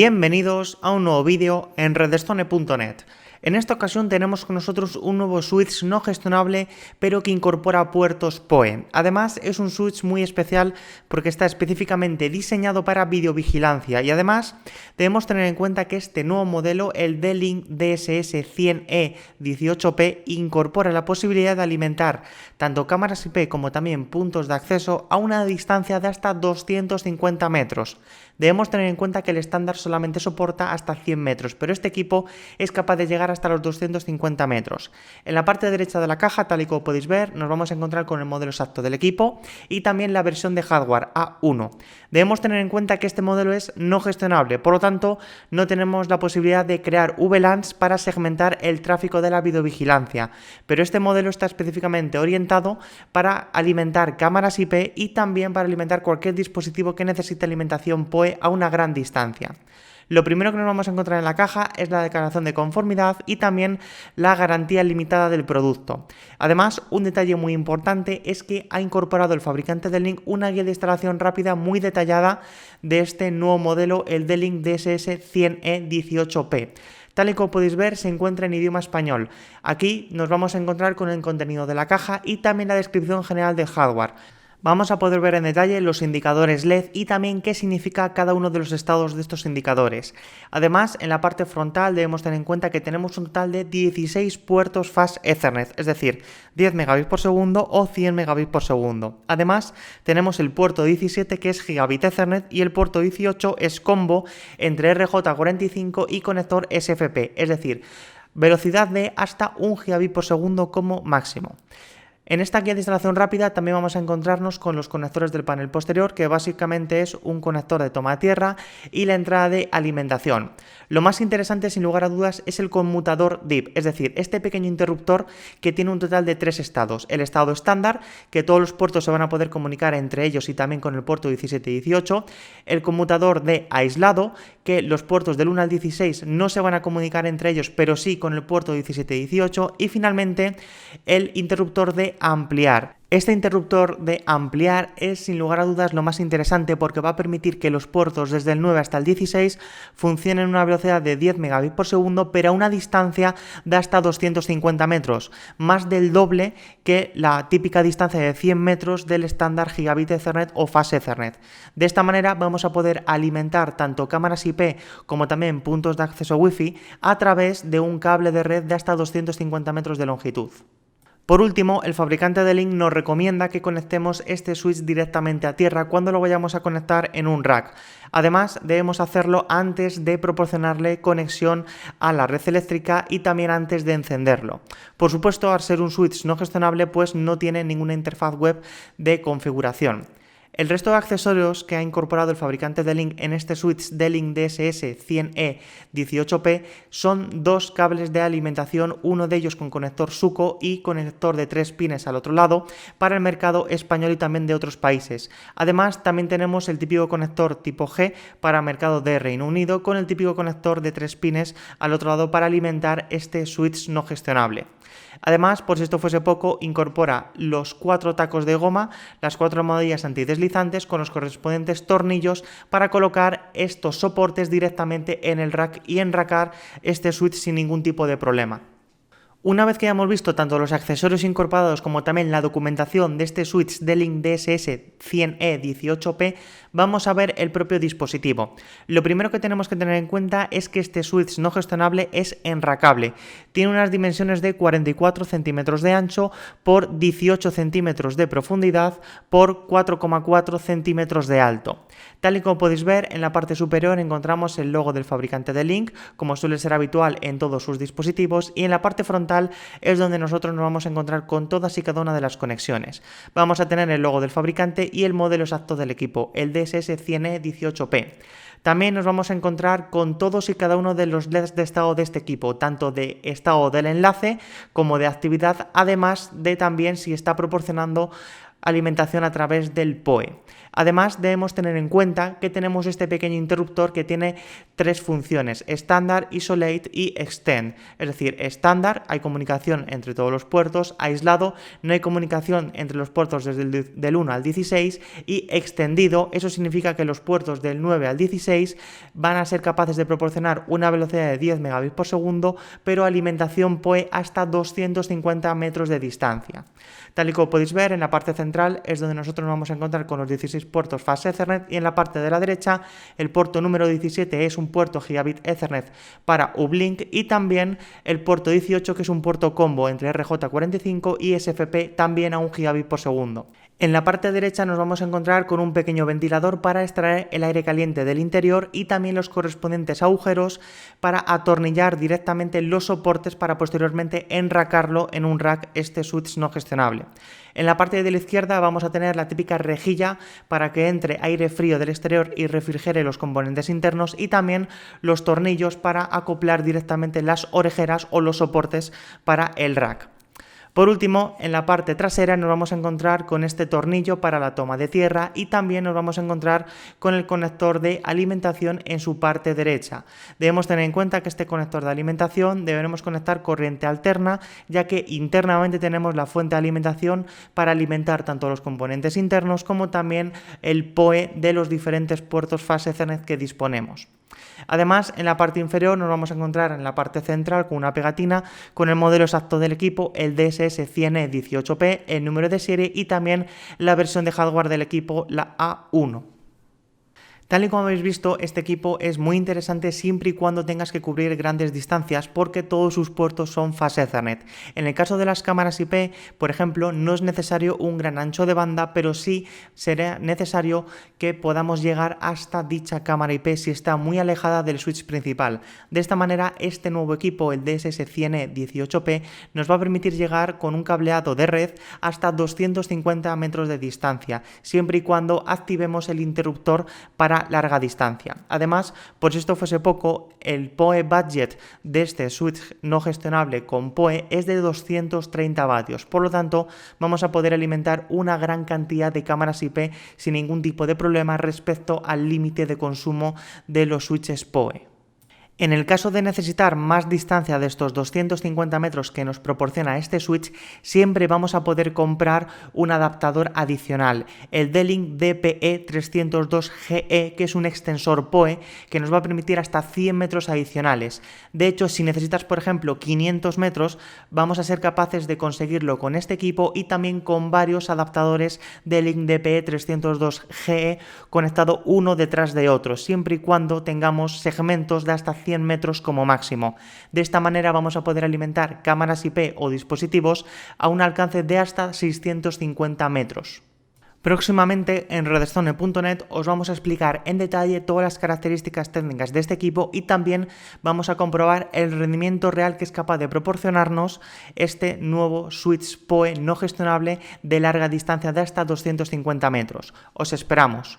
Bienvenidos a un nuevo vídeo en redstone.net. En esta ocasión tenemos con nosotros un nuevo switch no gestionable, pero que incorpora puertos PoE. Además, es un switch muy especial porque está específicamente diseñado para videovigilancia y además debemos tener en cuenta que este nuevo modelo, el D-Link DSS100E 18P, incorpora la posibilidad de alimentar tanto cámaras IP como también puntos de acceso a una distancia de hasta 250 metros. Debemos tener en cuenta que el estándar solamente soporta hasta 100 metros, pero este equipo es capaz de llegar hasta los 250 metros. En la parte derecha de la caja, tal y como podéis ver, nos vamos a encontrar con el modelo exacto del equipo y también la versión de hardware A1. Debemos tener en cuenta que este modelo es no gestionable, por lo tanto no tenemos la posibilidad de crear VLANs para segmentar el tráfico de la videovigilancia, pero este modelo está específicamente orientado para alimentar cámaras IP y también para alimentar cualquier dispositivo que necesite alimentación PoE a una gran distancia. Lo primero que nos vamos a encontrar en la caja es la declaración de conformidad y también la garantía limitada del producto. Además, un detalle muy importante es que ha incorporado el fabricante del Link una guía de instalación rápida muy detallada de este nuevo modelo, el D-Link DSS100E 18P. Tal y como podéis ver, se encuentra en idioma español. Aquí nos vamos a encontrar con el contenido de la caja y también la descripción general del hardware. Vamos a poder ver en detalle los indicadores LED y también qué significa cada uno de los estados de estos indicadores. Además, en la parte frontal debemos tener en cuenta que tenemos un total de 16 puertos Fast Ethernet, es decir, 10 megabits por segundo o 100 megabits por segundo. Además, tenemos el puerto 17 que es Gigabit Ethernet y el puerto 18 es combo entre RJ45 y conector SFP, es decir, velocidad de hasta 1 gigabit por segundo como máximo. En esta guía de instalación rápida también vamos a encontrarnos con los conectores del panel posterior, que básicamente es un conector de toma de tierra y la entrada de alimentación. Lo más interesante, sin lugar a dudas, es el conmutador DIP, es decir, este pequeño interruptor que tiene un total de 3 estados. El estado estándar, que todos los puertos se van a poder comunicar entre ellos y también con el puerto 17 y 18. El conmutador de aislado, que los puertos del 1 al 16 no se van a comunicar entre ellos, pero sí con el puerto 17 y 18. Y finalmente, el interruptor de ampliar. Este interruptor de ampliar es sin lugar a dudas lo más interesante porque va a permitir que los puertos desde el 9 hasta el 16 funcionen a una velocidad de 10 megabits por segundo, pero a una distancia de hasta 250 metros, más del doble que la típica distancia de 100 metros del estándar Gigabit Ethernet o Fast Ethernet. De esta manera vamos a poder alimentar tanto cámaras IP como también puntos de acceso Wi-Fi a través de un cable de red de hasta 250 metros de longitud. Por último, el fabricante de Link nos recomienda que conectemos este switch directamente a tierra cuando lo vayamos a conectar en un rack. Además, debemos hacerlo antes de proporcionarle conexión a la red eléctrica y también antes de encenderlo. Por supuesto, al ser un switch no gestionable, pues no tiene ninguna interfaz web de configuración. El resto de accesorios que ha incorporado el fabricante de Link en este switch D-Link DSS100E 18P son dos cables de alimentación, uno de ellos con conector SUCO y conector de 3 pines al otro lado para el mercado español y también de otros países. Además, también tenemos el típico conector tipo G para mercado de Reino Unido con el típico conector de 3 pines al otro lado para alimentar este switch no gestionable. Además, por si esto fuese poco, incorpora los 4 tacos de goma, las 4 almohadillas antideslizantes con los correspondientes tornillos para colocar estos soportes directamente en el rack y enracar este switch sin ningún tipo de problema. Una vez que hayamos visto tanto los accesorios incorporados como también la documentación de este switch D-Link DSS100E 18P, vamos a ver el propio dispositivo. Lo primero que tenemos que tener en cuenta es que este switch no gestionable es enracable. Tiene unas dimensiones de 44 centímetros de ancho por 18 centímetros de profundidad por 4,4 centímetros de alto. Tal y como podéis ver, en la parte superior encontramos el logo del fabricante de Link, como suele ser habitual en todos sus dispositivos, y en la parte frontal es donde nosotros nos vamos a encontrar con todas y cada una de las conexiones. Vamos a tener el logo del fabricante y el modelo exacto del equipo, el DSS100E 18P. También nos vamos a encontrar con todos y cada uno de los LEDs de estado de este equipo, tanto de estado del enlace como de actividad, además de también si está proporcionando alimentación a través del PoE. Además, debemos tener en cuenta que tenemos este pequeño interruptor que tiene tres funciones: estándar, isolate y extend. Es decir, estándar, hay comunicación entre todos los puertos; aislado, no hay comunicación entre los puertos desde del 1 al 16; y extendido, eso significa que los puertos del 9 al 16 van a ser capaces de proporcionar una velocidad de 10 megabits por segundo, pero alimentación PoE hasta 250 metros de distancia. Tal y como podéis ver, en la parte central es donde nosotros nos vamos a encontrar con los 16 puertos Fast Ethernet, y en la parte de la derecha el puerto número 17 es un puerto Gigabit Ethernet para Uplink, y también el puerto 18, que es un puerto combo entre RJ45 y SFP, también a 1 gigabit por segundo. En la parte derecha nos vamos a encontrar con un pequeño ventilador para extraer el aire caliente del interior, y también los correspondientes agujeros para atornillar directamente los soportes para posteriormente enracarlo en un rack, este switch no gestionable. En la parte de la izquierda vamos a tener la típica rejilla para que entre aire frío del exterior y refrigere los componentes internos, y también los tornillos para acoplar directamente las orejeras o los soportes para el rack. Por último, en la parte trasera nos vamos a encontrar con este tornillo para la toma de tierra, y también nos vamos a encontrar con el conector de alimentación en su parte derecha. Debemos tener en cuenta que este conector de alimentación deberemos conectar corriente alterna, ya que internamente tenemos la fuente de alimentación para alimentar tanto los componentes internos como también el PoE de los diferentes puertos Fast Ethernet que disponemos. Además, en la parte inferior nos vamos a encontrar en la parte central con una pegatina con el modelo exacto del equipo, el DSS-100E18P, el número de serie y también la versión de hardware del equipo, la A1. Tal y como habéis visto, este equipo es muy interesante siempre y cuando tengas que cubrir grandes distancias, porque todos sus puertos son Fast Ethernet. En el caso de las cámaras IP, por ejemplo, no es necesario un gran ancho de banda, pero sí será necesario que podamos llegar hasta dicha cámara IP si está muy alejada del switch principal. De esta manera, este nuevo equipo, el DSS-100E18P, nos va a permitir llegar con un cableado de red hasta 250 metros de distancia, siempre y cuando activemos el interruptor para larga distancia. Además, por si esto fuese poco, el PoE budget de este switch no gestionable con PoE es de 230 vatios, por lo tanto vamos a poder alimentar una gran cantidad de cámaras IP sin ningún tipo de problema respecto al límite de consumo de los switches PoE. En el caso de necesitar más distancia de estos 250 metros que nos proporciona este switch, siempre vamos a poder comprar un adaptador adicional, el D-Link DPE302GE, que es un extensor PoE que nos va a permitir hasta 100 metros adicionales. De hecho, si necesitas, por ejemplo, 500 metros, vamos a ser capaces de conseguirlo con este equipo y también con varios adaptadores D-Link DPE302GE conectado uno detrás de otro, siempre y cuando tengamos segmentos de hasta 100 metros como máximo. De esta manera vamos a poder alimentar cámaras IP o dispositivos a un alcance de hasta 650 metros. Próximamente en redstone.net os vamos a explicar en detalle todas las características técnicas de este equipo, y también vamos a comprobar el rendimiento real que es capaz de proporcionarnos este nuevo switch PoE no gestionable de larga distancia de hasta 250 metros. Os esperamos.